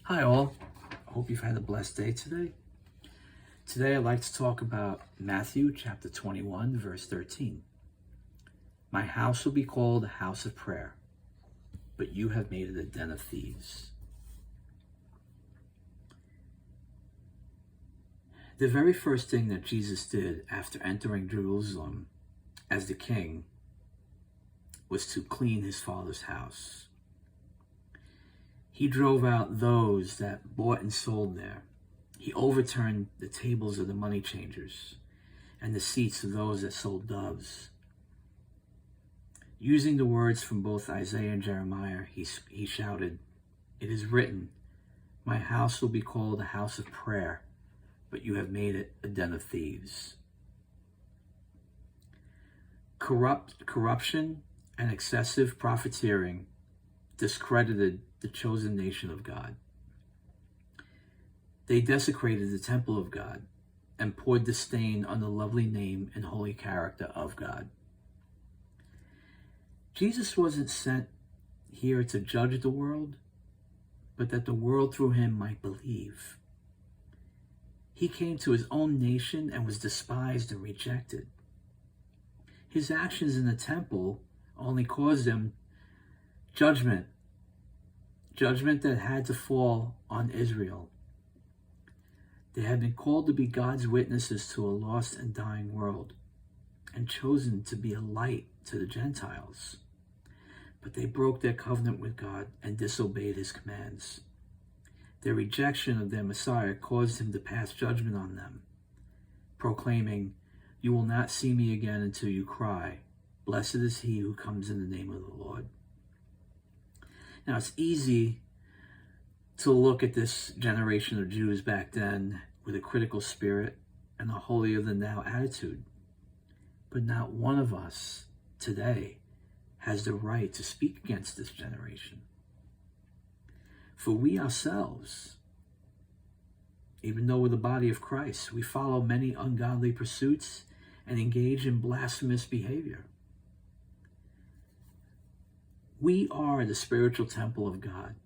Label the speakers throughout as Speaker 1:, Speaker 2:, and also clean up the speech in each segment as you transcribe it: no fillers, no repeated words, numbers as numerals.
Speaker 1: Hi all, I hope you've had a blessed day today. Today I'd like to talk about Matthew chapter 21 verse 13. My house will be called a house of prayer, but you have made it a den of thieves. The very first thing that Jesus did after entering Jerusalem as the king was to clean his father's house. He drove out those that bought and sold there. He overturned the tables of the money changers and the seats of those that sold doves. Using the words from both Isaiah and Jeremiah, he shouted, "It is written, my house will be called a house of prayer, but you have made it a den of thieves." Corruption and excessive profiteering discredited the chosen nation of God. They desecrated the temple of God and poured disdain on the lovely name and holy character of God. Jesus wasn't sent here to judge the world, but that the world through him might believe. He came to his own nation and was despised and rejected. His actions in the temple only caused him judgment that had to fall on Israel. They had been called to be God's witnesses to a lost and dying world and chosen to be a light to the Gentiles. But they broke their covenant with God and disobeyed his commands. Their rejection of their Messiah caused him to pass judgment on them, proclaiming, "You will not see me again until you cry, 'Blessed is he who comes in the name of the Lord.'" Now, it's easy to look at this generation of Jews back then with a critical spirit and a holier-than-thou attitude. But not one of us today has the right to speak against this generation. For we ourselves, even though we're the body of Christ, we follow many ungodly pursuits and engage in blasphemous behavior. We are the spiritual temple of God.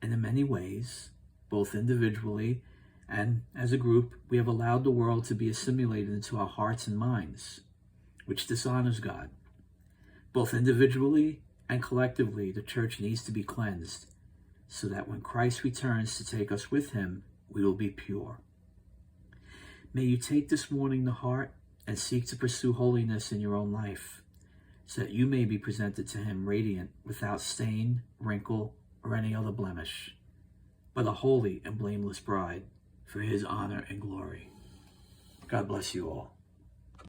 Speaker 1: And in many ways, both individually and as a group, we have allowed the world to be assimilated into our hearts and minds, which dishonors God. Both individually and collectively, the church needs to be cleansed so that when Christ returns to take us with him, we will be pure. May you take this morning to heart and seek to pursue holiness in your own life, so that you may be presented to him radiant, without stain, wrinkle, or any other blemish, but a holy and blameless bride for his honor and glory. God bless you all.